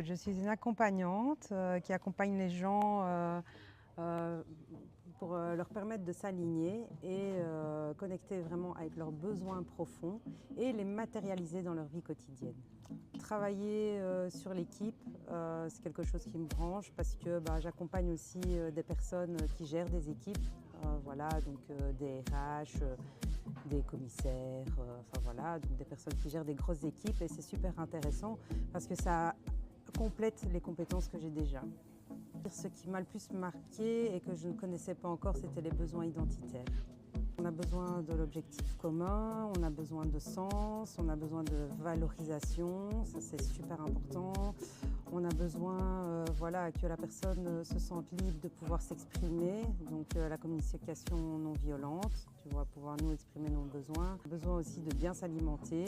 Je suis une accompagnante qui accompagne les gens pour leur permettre de s'aligner et connecter vraiment avec leurs besoins profonds et les matérialiser dans leur vie quotidienne. Travailler sur l'équipe, c'est quelque chose qui me branche parce que j'accompagne aussi des personnes qui gèrent des équipes, voilà, donc des RH, des commissaires, enfin voilà, donc des personnes qui gèrent des grosses équipes et c'est super intéressant parce que ça complète les compétences que j'ai déjà. Ce qui m'a le plus marqué et que je ne connaissais pas encore, c'était les besoins identitaires. On a besoin de l'objectif commun, on a besoin de sens, on a besoin de valorisation, ça c'est super important. On a besoin voilà, que la personne se sente libre de pouvoir s'exprimer, donc la communication non violente, tu vois, pouvoir nous exprimer nos besoins. On a besoin aussi de bien s'alimenter.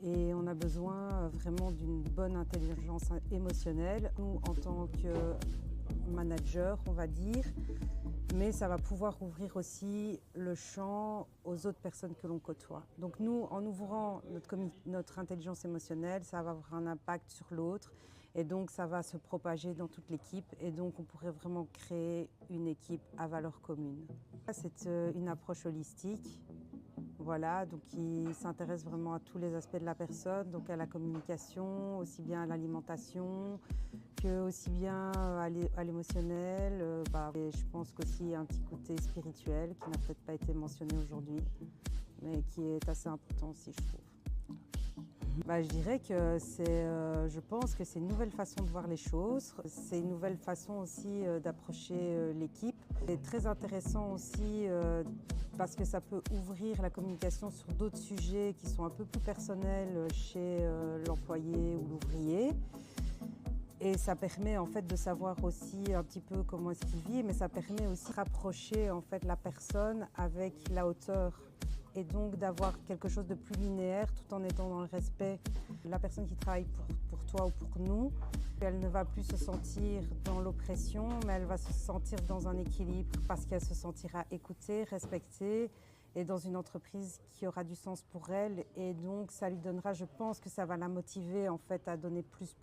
Et on a besoin vraiment d'une bonne intelligence émotionnelle, nous en tant que manager, on va dire, mais ça va pouvoir ouvrir aussi le champ aux autres personnes que l'on côtoie. Donc nous, en ouvrant notre intelligence émotionnelle, ça va avoir un impact sur l'autre et donc ça va se propager dans toute l'équipe et donc on pourrait vraiment créer une équipe à valeur commune. C'est une approche holistique. Voilà, donc qui s'intéresse vraiment à tous les aspects de la personne, donc à la communication, aussi bien à l'alimentation, que aussi bien à l'émotionnel. Et je pense qu'aussi un petit côté spirituel qui n'a peut-être pas été mentionné aujourd'hui, mais qui est assez important aussi, je trouve. Je dirais que je pense que c'est une nouvelle façon de voir les choses. C'est une nouvelle façon aussi d'approcher l'équipe. C'est très intéressant aussi parce que ça peut ouvrir la communication sur d'autres sujets qui sont un peu plus personnels chez l'employé ou l'ouvrier. Et ça permet en fait de savoir aussi un petit peu comment est-ce qu'il vit, mais ça permet aussi de rapprocher en fait la personne avec la hauteur et donc d'avoir quelque chose de plus linéaire tout en étant dans le respect. La personne qui travaille pour toi ou pour nous, elle ne va plus se sentir dans l'oppression, mais elle va se sentir dans un équilibre parce qu'elle se sentira écoutée, respectée et dans une entreprise qui aura du sens pour elle. Et donc ça lui donnera, je pense que ça va la motiver en fait à donner plus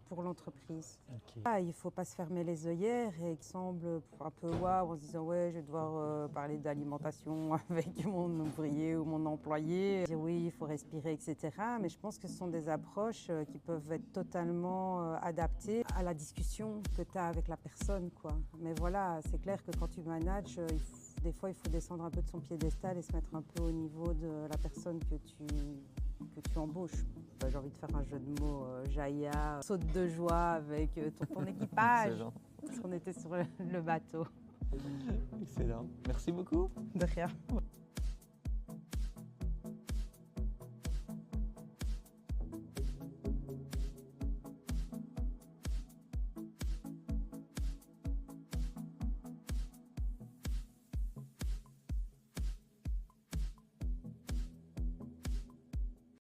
pour l'entreprise. Okay. Il ne faut pas se fermer les œillères et qui semble un peu waouh en se disant ouais je vais devoir parler d'alimentation avec mon ouvrier ou mon employé. Dire oui il faut respirer etc. Mais je pense que ce sont des approches qui peuvent être totalement adaptées à la discussion que tu as avec la personne, quoi. Mais voilà, c'est clair que quand tu manages, des fois, il faut descendre un peu de son piédestal et se mettre un peu au niveau de la personne que tu embauches. J'ai envie de faire un jeu de mots, Jaya, saute de joie avec ton équipage, parce qu'on était sur le bateau. Excellent. Merci beaucoup. De rien.